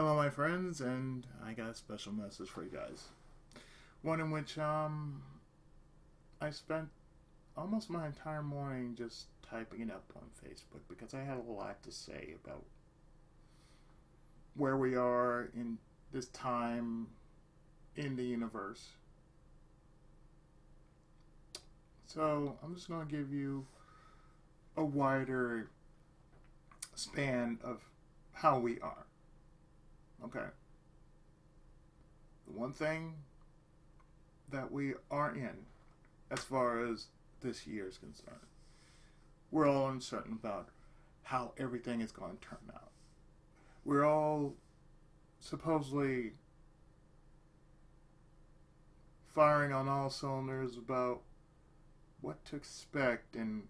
Hello, my friends, and I got a special message for you guys. One in which I spent almost my entire morning just typing it up on Facebook because I had a lot to say about where we are in this time in the universe. So I'm just going to give you a wider span of how we are. Okay. The one thing that we are in, as far as this year is concerned, we're all uncertain about how everything is going to turn out. We're all supposedly firing on all cylinders about what to expect, and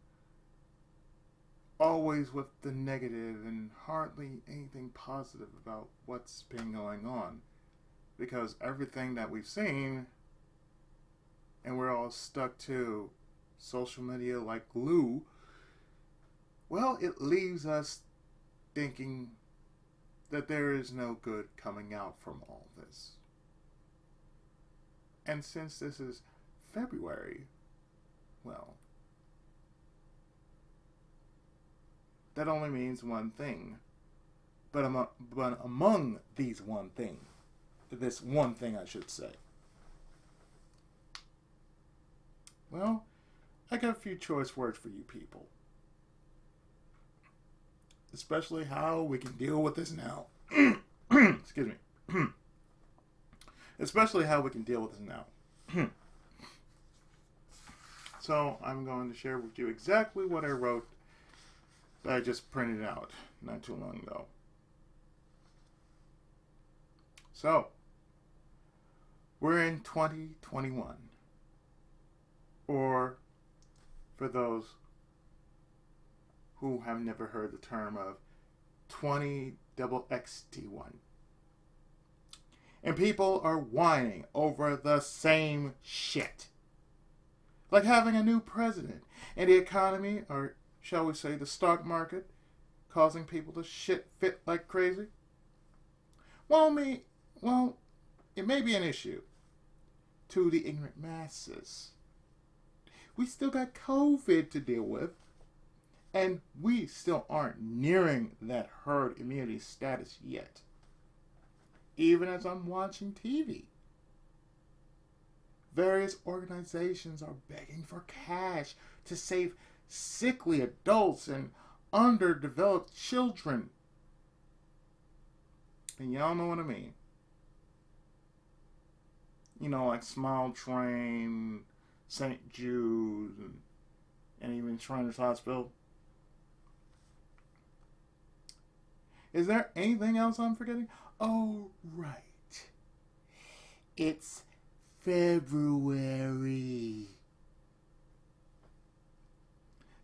always with the negative and hardly anything positive about what's been going on, because everything that we've seen, and we're all stuck to social media like glue, well, it leaves us thinking that there is no good coming out from all this. And since this is February, well, that only means one thing. But among these one thing, this one thing I should say, well, I got a few choice words for you people. Especially how we can deal with this now. Excuse me. Especially how we can deal with this now. So I'm going to share with you exactly what I wrote that I just printed out not too long ago. So, we're in 2021. Or, for those who have never heard the term of 20XXT1. And people are whining over the same shit. Like having a new president and the economy, or shall we say the stock market, causing people to shit fit like crazy. Well, it may be an issue to the ignorant masses. We still got COVID to deal with, and we still aren't nearing that herd immunity status yet. Even as I'm watching TV, various organizations are begging for cash to save sickly adults and underdeveloped children. And y'all know what I mean. You know, like Smile Train, St. Jude, and even Shriners Hospital. Is there anything else I'm forgetting? Oh, right. It's February.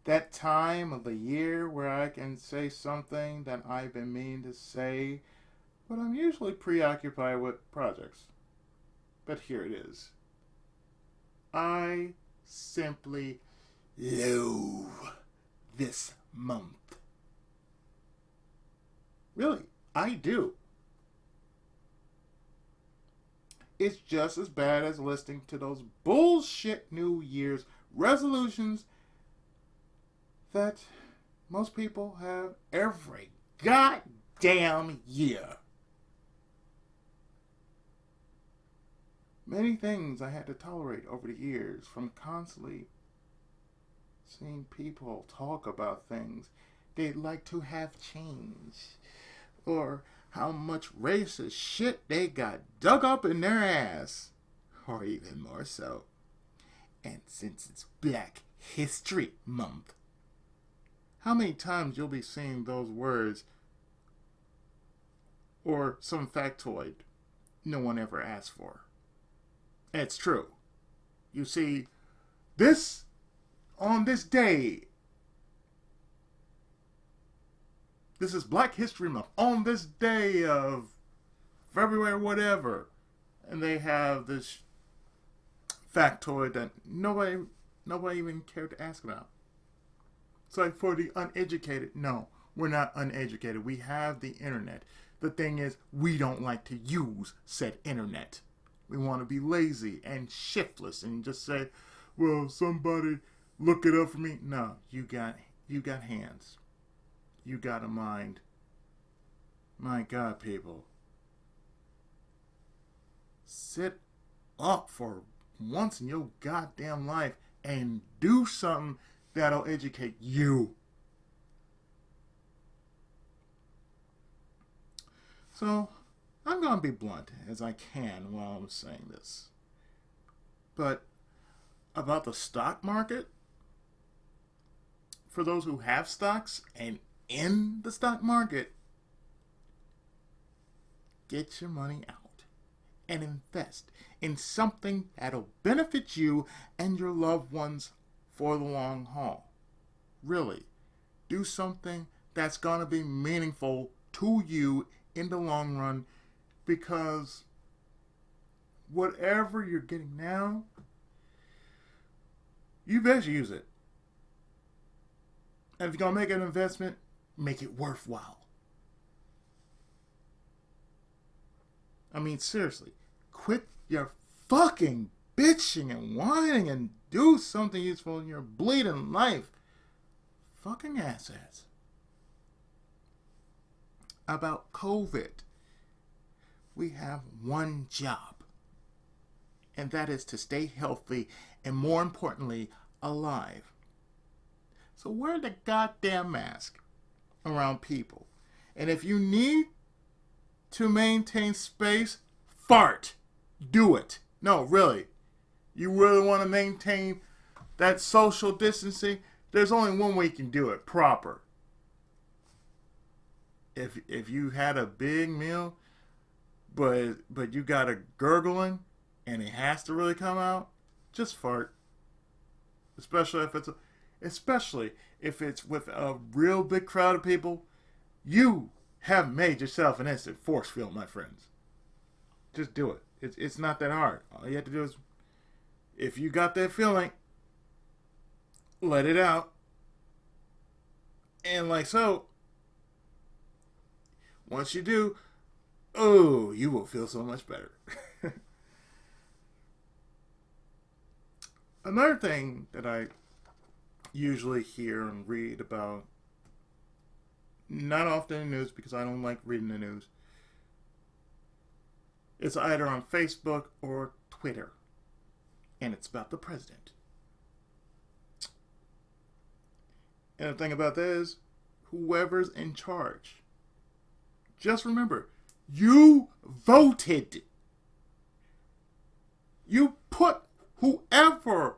That time of the year where I can say something that I've been meaning to say, but I'm usually preoccupied with projects. But here it is. I simply loathe this month. Really, I do. It's just as bad as listening to those bullshit New Year's resolutions that most people have every goddamn year. Many things I had to tolerate over the years, from constantly seeing people talk about things they'd like to have change, or how much racist shit they got dug up in their ass, or even more so. And since it's Black History Month, how many times you'll be seeing those words or some factoid no one ever asked for. And it's true. You see, on this day, this is Black History Month, on this day of February whatever, and they have this factoid that nobody even cared to ask about. It's like for the uneducated, no, we're not uneducated. We have the internet. The thing is, we don't like to use said internet. We want to be lazy and shiftless and just say, well, somebody look it up for me. No, you got hands. You got a mind. My God, people. Sit up for once in your goddamn life and do something that'll educate you. So, I'm going to be blunt as I can while I'm saying this. But about the stock market, for those who have stocks and in the stock market, get your money out and invest in something that'll benefit you and your loved ones for the long haul. Really, do something that's going to be meaningful to you in the long run, because whatever you're getting now, you best use it. And if you're going to make an investment, make it worthwhile. I mean, seriously, quit your fucking bitching and whining and do something useful in your bleeding life. Fucking asshats. About COVID, we have one job, and that is to stay healthy and, more importantly, alive. So wear the goddamn mask around people. And if you need to maintain space, fart. Do it. No, really. You really want to maintain that social distancing? There's only one way you can do it proper. If you had a big meal, but you got a gurgling and it has to really come out, just fart. Especially if it's with a real big crowd of people, you have made yourself an instant force field, my friends. Just do it. It's not that hard. All you have to do is, if you got that feeling, let it out. And like so, once you do, oh, you will feel so much better. Another thing that I usually hear and read about, not often in the news because I don't like reading the news, it's either on Facebook or Twitter, and it's about the president. And the thing about that is, whoever's in charge, just remember, you voted. You put whoever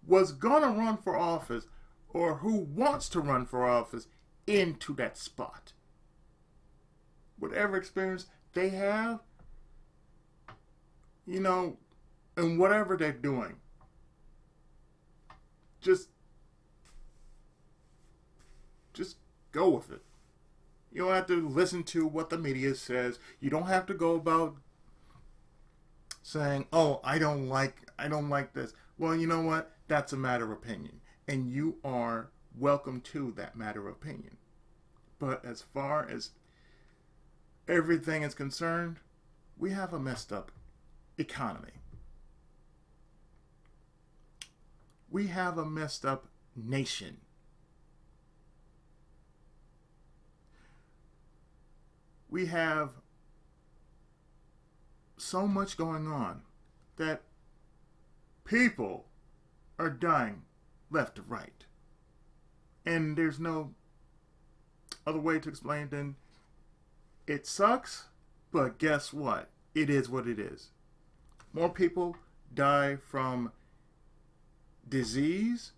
was gonna run for office or who wants to run for office into that spot. Whatever experience they have, and whatever they're doing, just go with it. You don't have to listen to what the media says. You don't have to go about saying, "Oh, I don't like this." Well, you know what? That's a matter of opinion, and you are welcome to that matter of opinion. But as far as everything is concerned, we have a messed up economy. We have a messed up nation. We have so much going on that people are dying left to right. And there's no other way to explain it than it sucks, but guess what? It is what it is. More people die from disease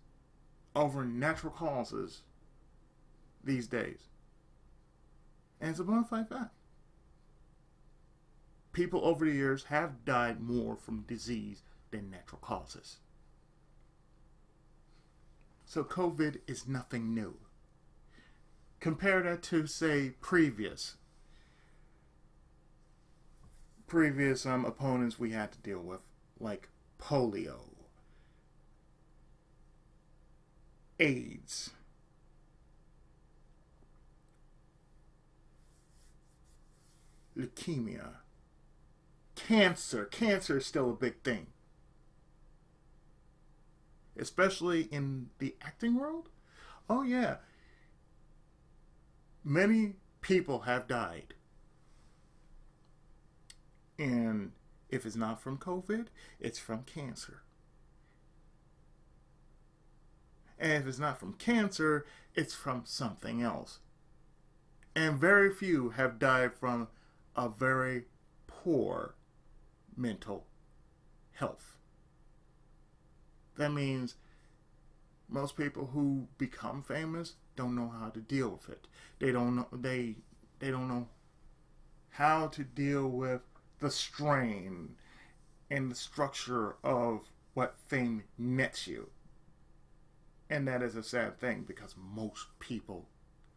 over natural causes these days. And it's a bona fide fact. People over the years have died more from disease than natural causes. So COVID is nothing new. Compare that to, say, previous opponents we had to deal with, like polio, AIDS, leukemia, cancer. Cancer is still a big thing, especially in the acting world. Oh, yeah. Many people have died. And if it's not from COVID, it's from cancer. And if it's not from cancer, it's from something else. And very few have died from a very poor mental health. That means most people who become famous don't know how to deal with it. They don't know they don't know how to deal with the strain and the structure of what fame nets you. And that is a sad thing because most people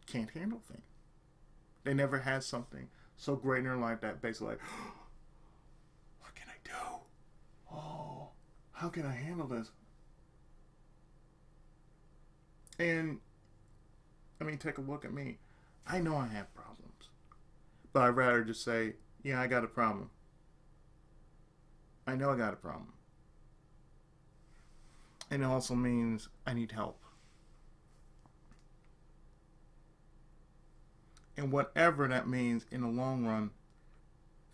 can't handle things. They never had something so great in their life that basically like, what can I do? Oh, how can I handle this? And I mean, take a look at me. I know I have problems, but I'd rather just say, yeah, I got a problem. I know I got a problem. And it also means I need help. And whatever that means in the long run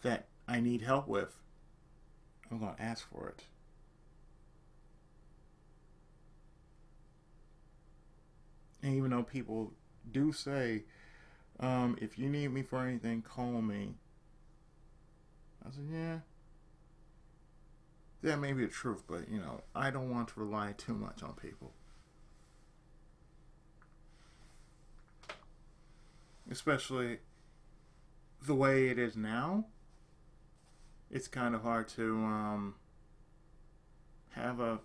that I need help with, I'm going to ask for it. And even though people do say, if you need me for anything, call me. I said, yeah. That may be the truth, but, I don't want to rely too much on people. Especially the way it is now. It's kind of hard to have a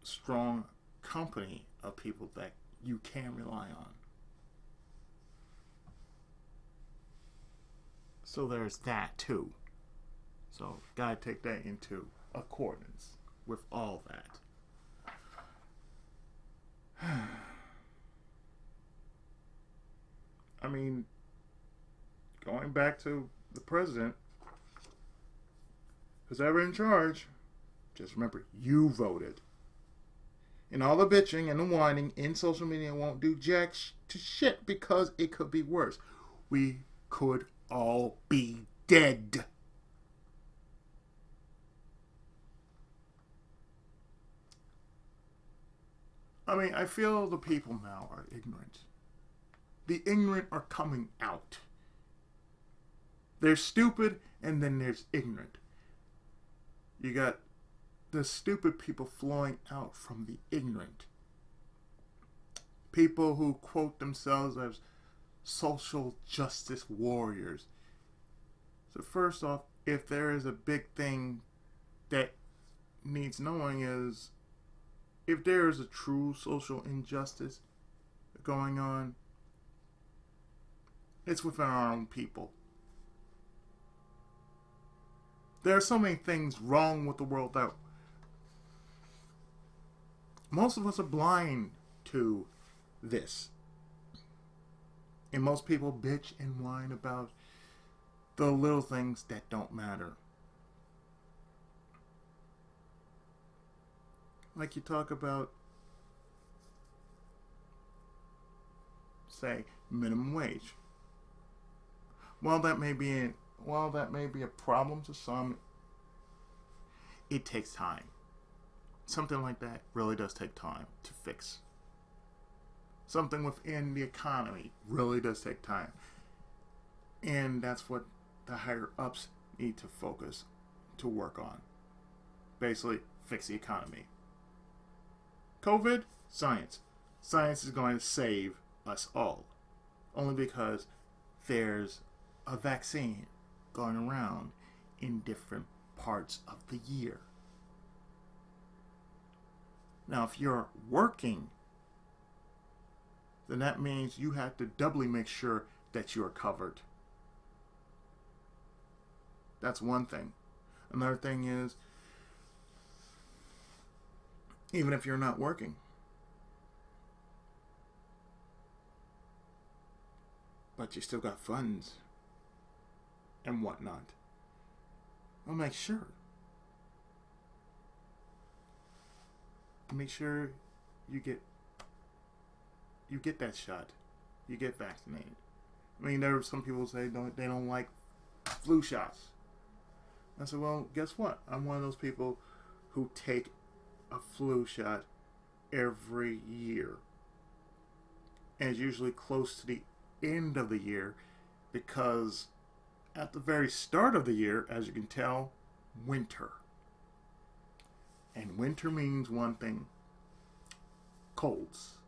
strong company of people that you can rely on. So there's that too. So gotta take that into accordance with all that. I mean, going back to the president, who's ever in charge, just remember, you voted. And all the bitching and the whining in social media won't do jack to shit because it could be worse. We could all be dead. I mean, I feel the people now are ignorant. The ignorant are coming out. There's stupid and then there's ignorant. You got the stupid people flowing out from the ignorant. People who quote themselves as social justice warriors. So first off, if there is a big thing that needs knowing is, if there is a true social injustice going on, it's within our own people. There are so many things wrong with the world that most of us are blind to this. And most people bitch and whine about the little things that don't matter. Like you talk about, say, minimum wage. While that may be a problem to some, it takes time. Something like that really does take time to fix. Something within the economy really does take time. And that's what the higher ups need to focus to work on. Basically, fix the economy. COVID, science. Science is going to save us all. Only because there's a vaccine going around in different parts of the year. Now, if you're working, then that means you have to doubly make sure that you're covered. That's one thing. Another thing is, even if you're not working, but you still got funds, and whatnot. I'll make sure. Make sure you get that shot. You get vaccinated. I mean, there are some people say they don't like flu shots. I said, well, guess what? I'm one of those people who take a flu shot every year. And it's usually close to the end of the year because at the very start of the year, as you can tell, winter. And winter means one thing: colds.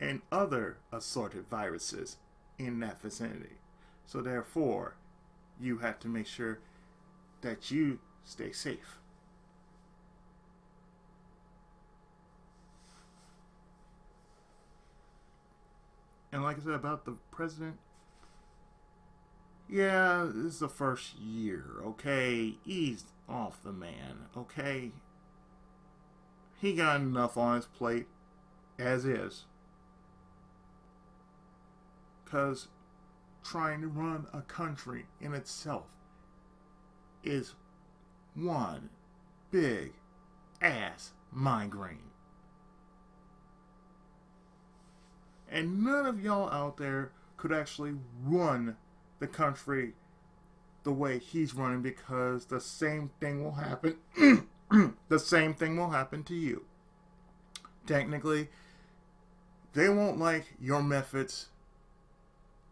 And other assorted viruses in that vicinity. So therefore, you have to make sure that you stay safe. And like I said about the president, yeah, this is the first year, okay? Ease off the man, okay? He got enough on his plate as is. Because trying to run a country in itself is one big ass migraine. And none of y'all out there could actually run the country the way he's running, because the same thing will happen. The same thing will happen to you. Technically, they won't like your methods,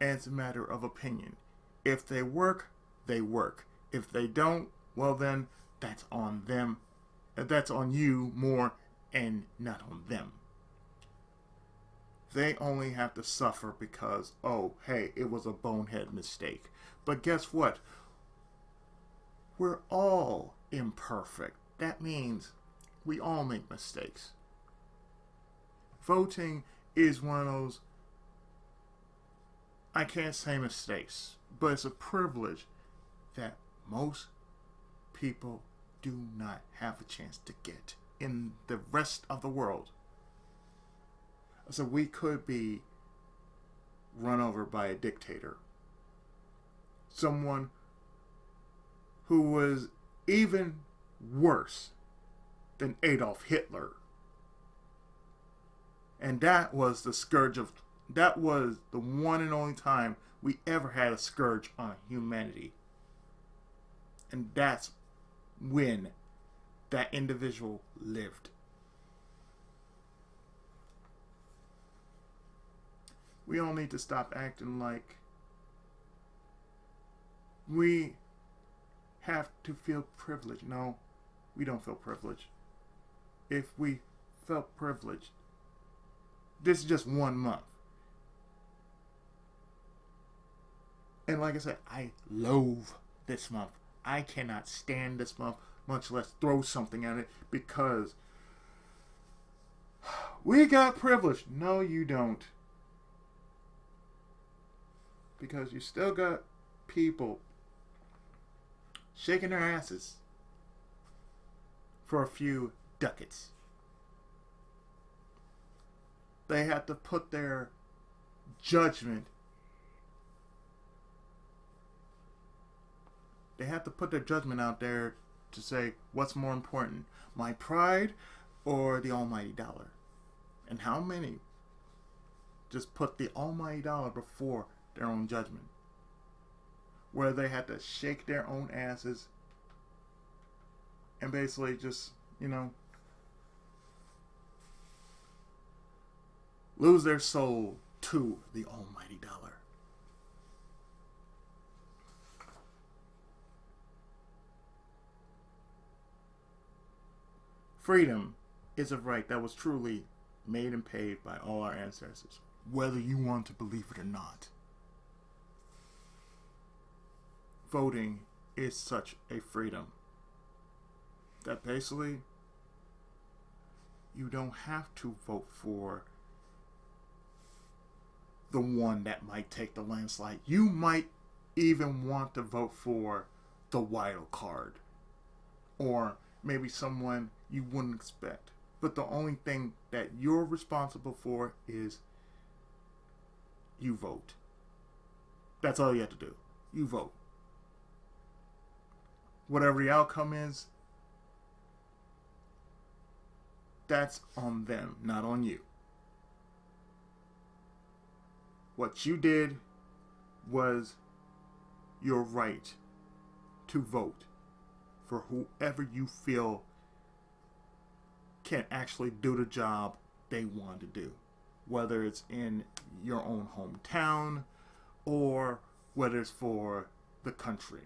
and it's a matter of opinion. If they work, they work. If they don't, well then, that's on them. That's on you more and not on them. They only have to suffer because, oh, hey, it was a bonehead mistake. But guess what? We're all imperfect. That means we all make mistakes. Voting is one of those, I can't say mistakes, but it's a privilege that most people do not have a chance to get in the rest of the world. So we could be run over by a dictator. Someone who was even worse than Adolf Hitler. And that was the one and only time we ever had a scourge on humanity. And that's when that individual lived. We all need to stop acting like we have to feel privileged. No, we don't feel privileged. If we felt privileged, this is just 1 month. And like I said, I loathe this month. I cannot stand this month, much less throw something at it, because we got privilege. No, you don't. Because you still got people shaking their asses for a few ducats. They have to put their judgment. They have to put their judgment out there to say, what's more important, my pride or the almighty dollar? And how many just put the almighty dollar before their own judgment, where they had to shake their own asses and basically just, lose their soul to the almighty dollar. Freedom is a right that was truly made and paid by all our ancestors, whether you want to believe it or not. Voting is such a freedom that basically you don't have to vote for the one that might take the landslide. You might even want to vote for the wild card, or maybe someone you wouldn't expect. But the only thing that you're responsible for is you vote. That's all you have to do. You vote. Whatever the outcome is, that's on them, not on you. What you did was your right to vote for whoever you feel can actually do the job they want to do. Whether it's in your own hometown or whether it's for the country,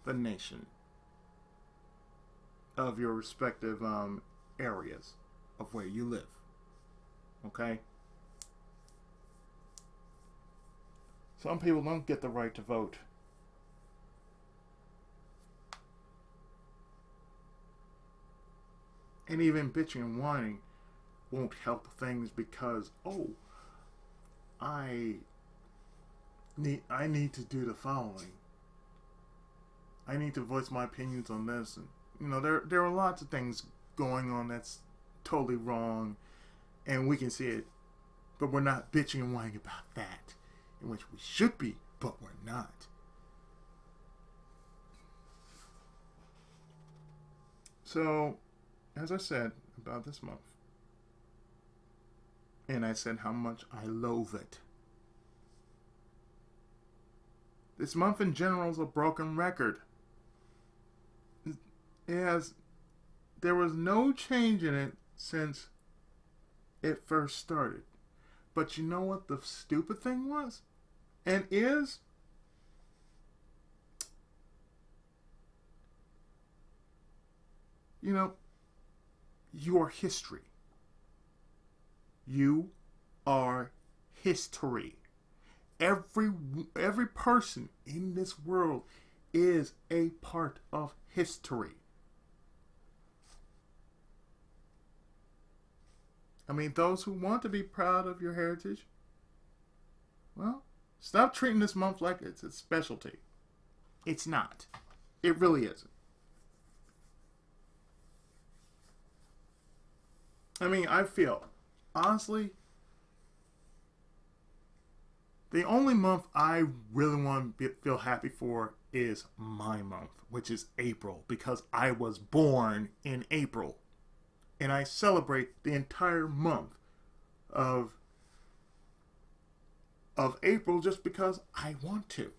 the nation, of your respective areas of where you live. Okay? Some people don't get the right to vote. And even bitching and whining won't help things because, I need to do the following. I need to voice my opinions on this. And, there are lots of things going on that's totally wrong. And we can see it. But we're not bitching and whining about that. In which we should be, but we're not. So, as I said about this month, and I said how much I loathe it. This month in general is a broken record. There was no change in it since it first started. But you know what the stupid thing was? And is? You are history. You are history. Every person in this world is a part of history. I mean, those who want to be proud of your heritage, well, stop treating this month like it's a specialty. It's not. It really isn't. I mean, I feel, honestly, the only month I really want to feel happy for is my month, which is April, because I was born in April. And I celebrate the entire month of April just because I want to.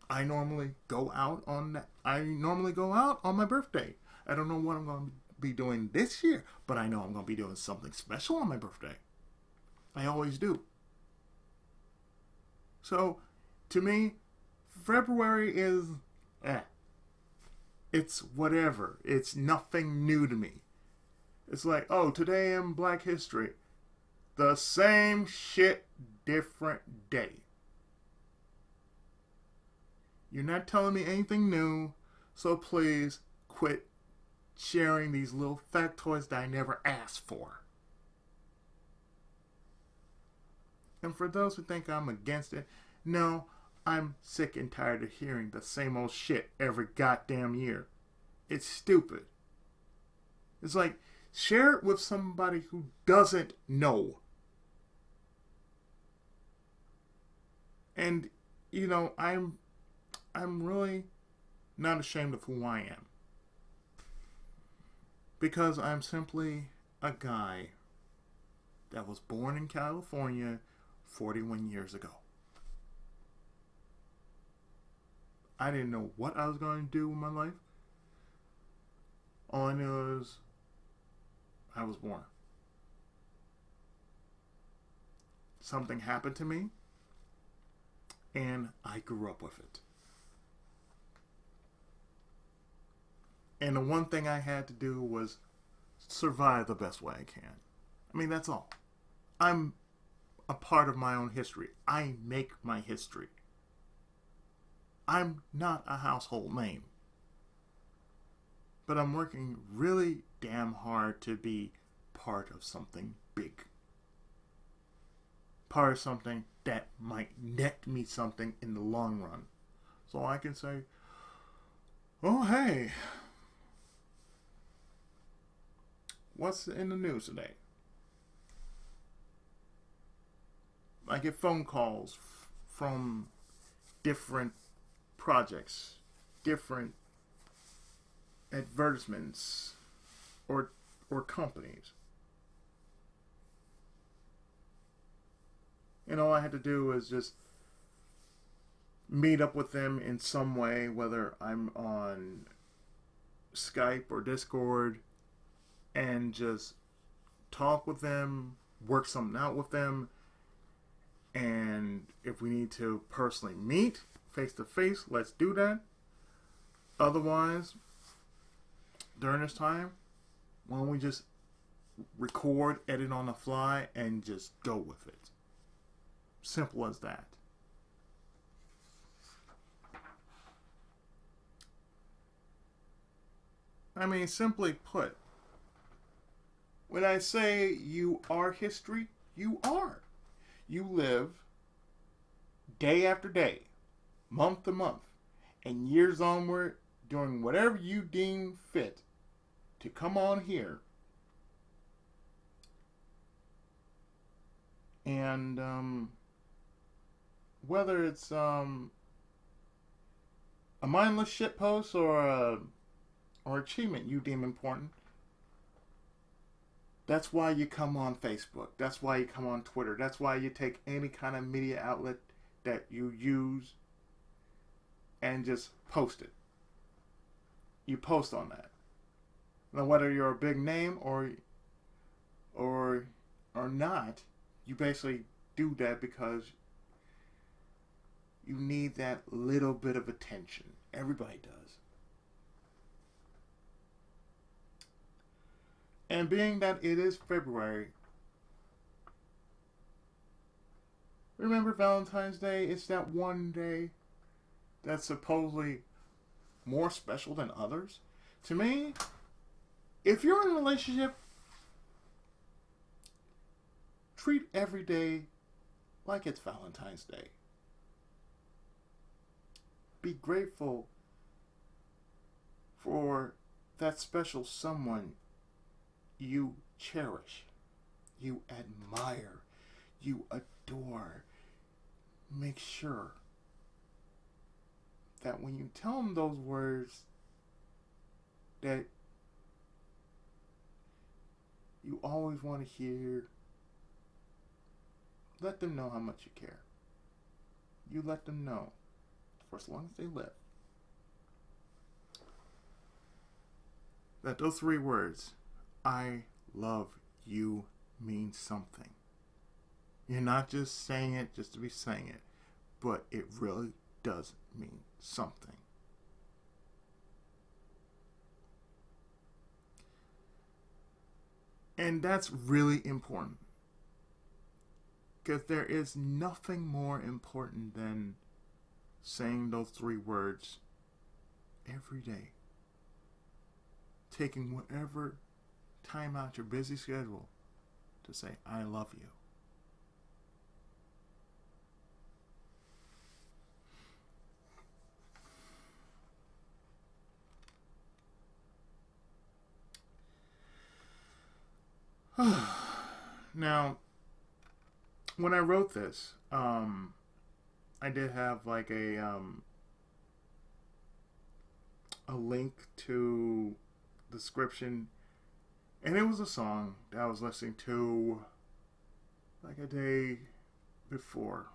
I normally go out on my birthday. I don't know what I'm going to be doing this year, but I know I'm going to be doing something special on my birthday. I always do. So, to me, February is it's whatever. It's nothing new to me. It's like, today in Black History. The same shit, different day. You're not telling me anything new, so please quit sharing these little factoids that I never asked for. And for those who think I'm against it, no, I'm sick and tired of hearing the same old shit every goddamn year. It's stupid. It's like, share it with somebody who doesn't know. And, I'm really not ashamed of who I am. Because I'm simply a guy that was born in California 41 years ago. I didn't know what I was going to do with my life. All I knew is I was born. Something happened to me, and I grew up with it. And the one thing I had to do was survive the best way I can. I mean, that's all. I'm a part of my own history. I make my history. I'm not a household name. But I'm working really damn hard to be part of something big. Part of something that might net me something in the long run. So I can say, oh hey, what's in the news today? I get phone calls from different projects, different advertisements, or companies. And all I had to do was just meet up with them in some way, whether I'm on Skype or Discord, and just talk with them, work something out with them. And if we need to personally meet face to face, let's do that. Otherwise, during this time, why don't we just record, edit on the fly, and just go with it? Simple as that. I mean, simply put, when I say you are history, you are. You live day after day, month to month, and years onward, doing whatever you deem fit to come on here and whether it's a mindless shitpost or achievement you deem important, that's why you come on Facebook. That's why you come on Twitter. That's why you take any kind of media outlet that you use and just post it. You post on that. Now, whether you're a big name or not, you basically do that because you need that little bit of attention. Everybody does. And being that it is February, remember Valentine's Day? It's that one day that's supposedly more special than others. To me, if you're in a relationship, treat every day like it's Valentine's Day. Be grateful for that special someone you cherish, you admire, you adore. Make sure that when you tell them those words, that you always want to hear, let them know how much you care. You let them know for as long as they live that those 3 words, I love you, mean something. You're not just saying it just to be saying it, but it really does mean something. And that's really important, because there is nothing more important than saying those 3 words every day. Taking whatever time out your busy schedule to say, I love you. Now, when I wrote this, I did have like a link to the description, and it was a song that I was listening to like a day before.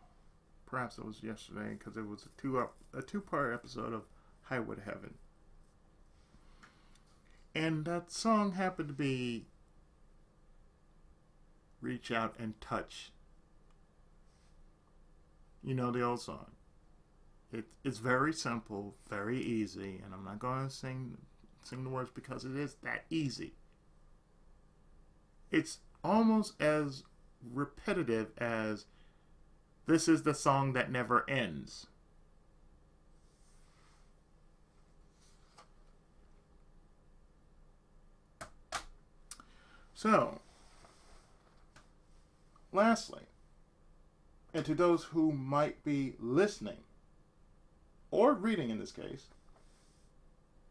Perhaps it was yesterday, because it was a two-part episode of Highway to Heaven. And that song happened to be Reach Out and Touch. You know the old song. It's very simple, very easy, and I'm not going to sing the words because it is that easy. It's almost as repetitive as This Is the Song That Never Ends. So, lastly, and to those who might be listening, or reading in this case,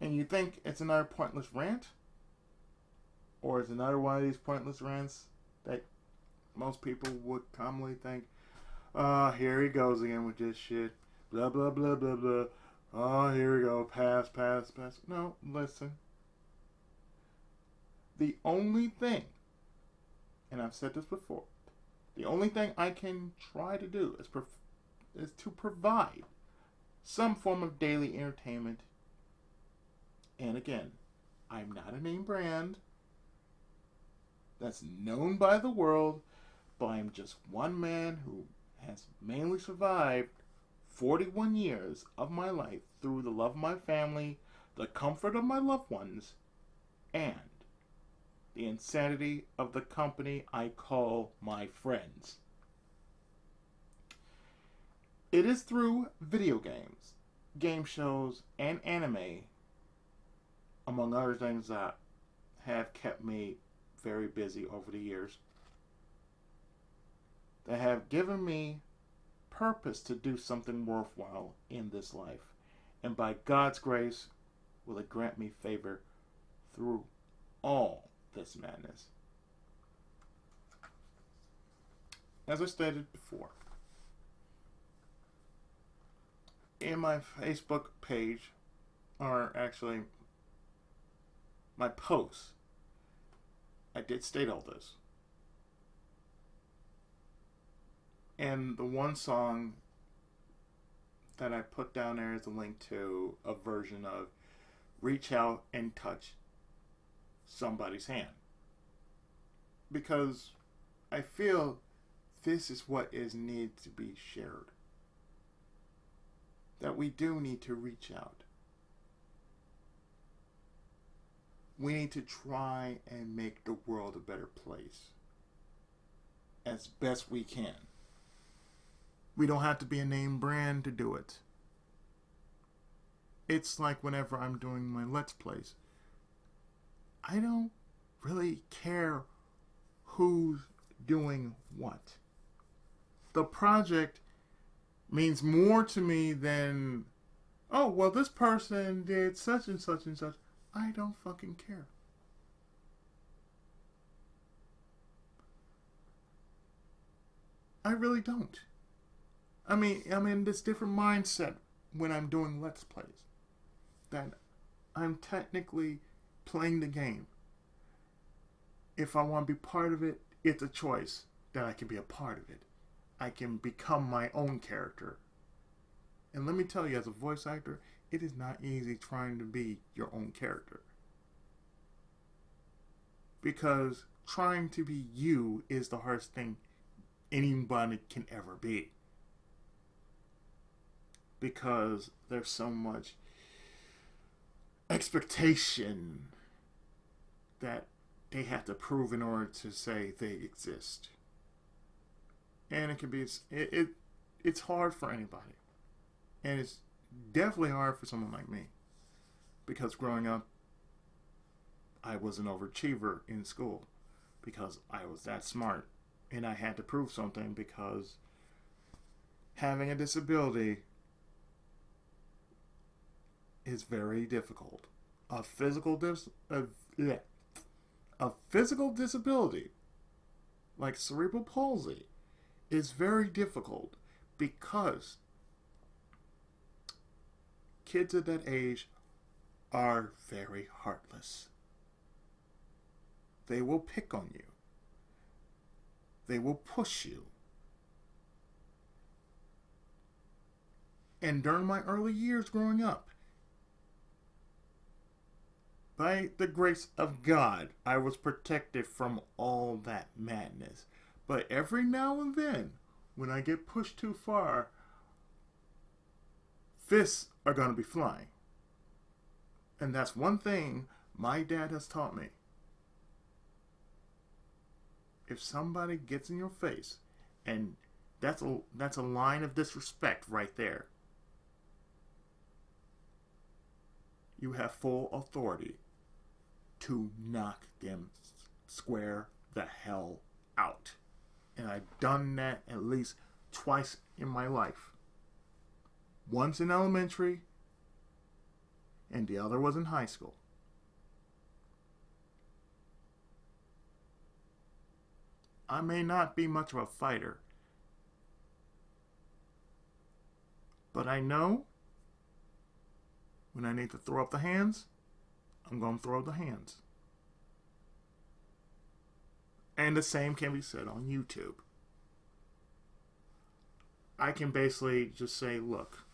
and you think it's another pointless rant, or it's another one of these pointless rants that most people would commonly think, Here he goes again with this shit. Blah, blah, blah, blah, blah. Oh, here we go. Pass, pass, pass. No, listen. The only thing, and I've said this before, the only thing I can try to do is to provide some form of daily entertainment. And again, I'm not a name brand that's known by the world, but I'm just one man who has mainly survived 41 years of my life through the love of my family, the comfort of my loved ones, and the insanity of the company I call my friends. It is through video games, game shows, and anime, among other things, that have kept me very busy over the years, that have given me purpose to do something worthwhile in this life. And by God's grace, will it grant me favor through all this madness. As I stated before, in my Facebook page, or actually my posts, I did state all this. And the one song that I put down there is a link to a version of Reach Out and Touch Somebody's Hand. Because I feel this is what is needed to be shared. That we do need to reach out. We need to try and make the world a better place as best we can. We don't have to be a name brand to do it. It's like whenever I'm doing my Let's Plays, I don't really care who's doing what. The project means more to me than, oh, well, this person did such and such and such. I don't fucking care. I really don't. I'm in this different mindset when I'm doing Let's Plays. That I'm technically playing the game. If I want to be part of it, it's a choice that I can be a part of it. I can become my own character. And let me tell you, as a voice actor, it is not easy trying to be your own character. Because trying to be you is the hardest thing anybody can ever be. Because there's so much expectation that they have to prove in order to say they exist. And it can be, it's hard for anybody. And it's definitely hard for someone like me. Because growing up, I was an overachiever in school. Because I was that smart. And I had to prove something because having a disability is very difficult. A physical disability, like cerebral palsy, is very difficult because kids at that age are very heartless. They will pick on you. They will push you. And during my early years growing up, by the grace of God, I was protected from all that madness. But every now and then, when I get pushed too far, fists are going to be flying. And that's one thing my dad has taught me. If somebody gets in your face, and that's a line of disrespect right there, you have full authority to knock them square the hell out. And I've done that at least twice in my life. Once in elementary, and the other was in high school. I may not be much of a fighter, But I know when I need to throw up the hands, I'm going to throw up the hands. And the same can be said on YouTube. I can basically just say, look,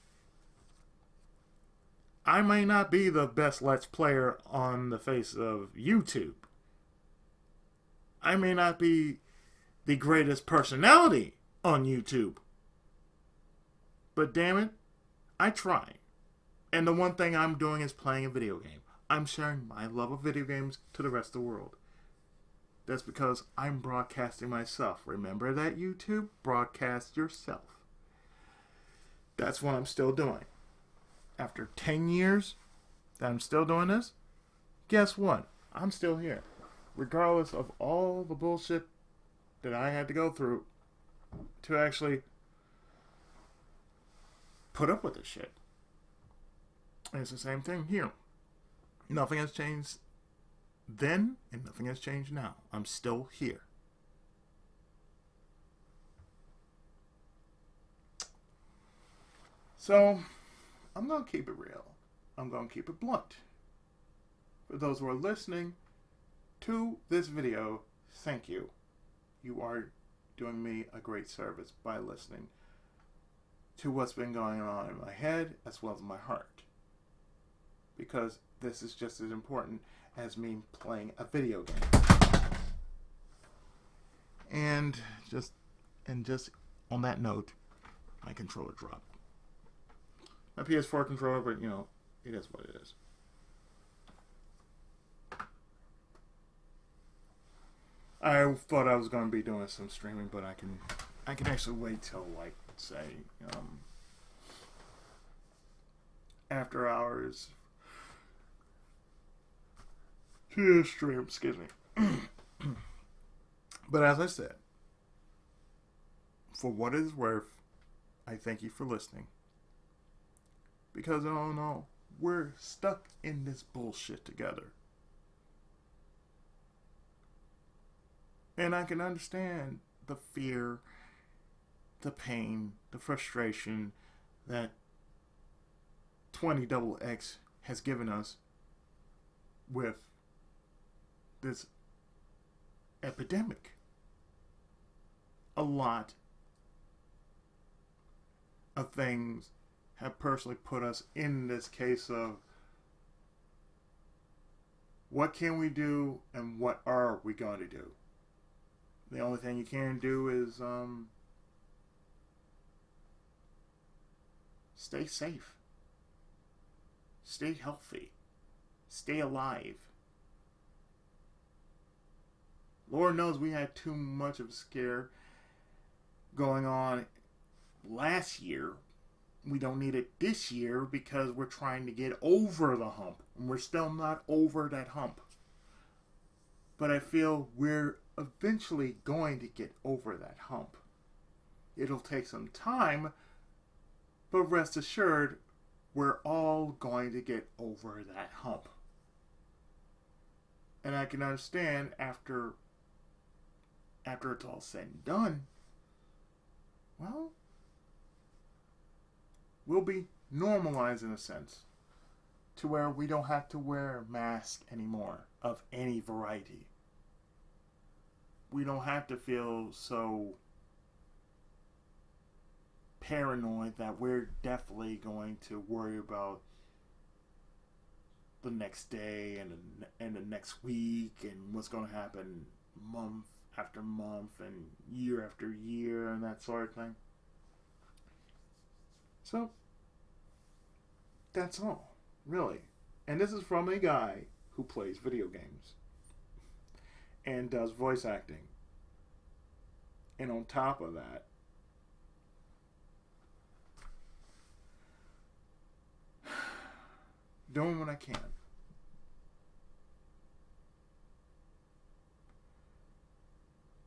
I may not be the best Let's Player on the face of YouTube. I may not be the greatest personality on YouTube. But damn it, I try. And the one thing I'm doing is playing a video game. I'm sharing my love of video games to the rest of the world. That's because I'm broadcasting myself. Remember that, YouTube? Broadcast yourself. That's what I'm still doing. After 10 years that I'm still doing this, guess what? I'm still here. Regardless of all the bullshit that I had to go through to actually put up with this shit. And it's the same thing here. Nothing has changed then, and nothing has changed now. I'm still here. So, I'm going to keep it real. I'm going to keep it blunt. For those who are listening to this video, thank you. You are doing me a great service by listening to what's been going on in my head as well as my heart. Because this is just as important as me playing a video game. And just on that note, my controller dropped. My PS4 controller, but you know, it is what it is. I thought I was going to be doing some streaming, but I can actually wait till, like, say, after hours to stream, excuse me. But as I said, for what it is worth, I thank you for listening. Because all in all, we're stuck in this bullshit together. And I can understand the fear, the pain, the frustration that 20XX has given us with this epidemic. A lot of things have personally put us in this case of what can we do and what are we going to do? The only thing you can do is stay safe, stay healthy, stay alive. Lord knows we had too much of a scare going on last year. We don't need it this year because we're trying to get over the hump. And we're still not over that hump. But I feel we're eventually going to get over that hump. It'll take some time, but rest assured, we're all going to get over that hump. And I can understand after it's all said and done, well, we'll be normalized in a sense to where we don't have to wear masks anymore of any variety. We don't have to feel so paranoid that we're definitely going to worry about the next day and the next week and what's going to happen month after month and year after year and that sort of thing. So, that's all, really. And this is from a guy who plays video games and does voice acting. And on top of that, doing what I can.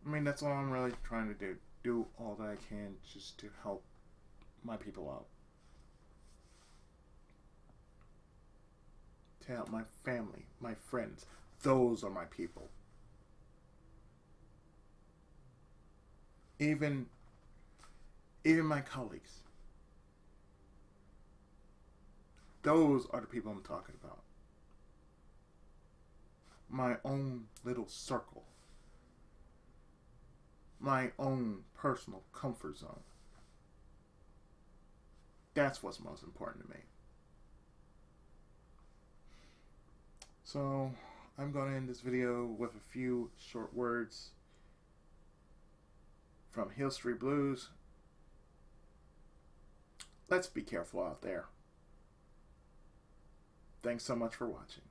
I mean, that's all I'm really trying to do. Do all that I can just to help my people out. To help my family, my friends. Those are my people. Even my colleagues. Those are the people I'm talking about. My own little circle. My own personal comfort zone. That's what's most important to me. So, I'm going to end this video with a few short words from Hill Street Blues. Let's be careful out there. Thanks so much for watching.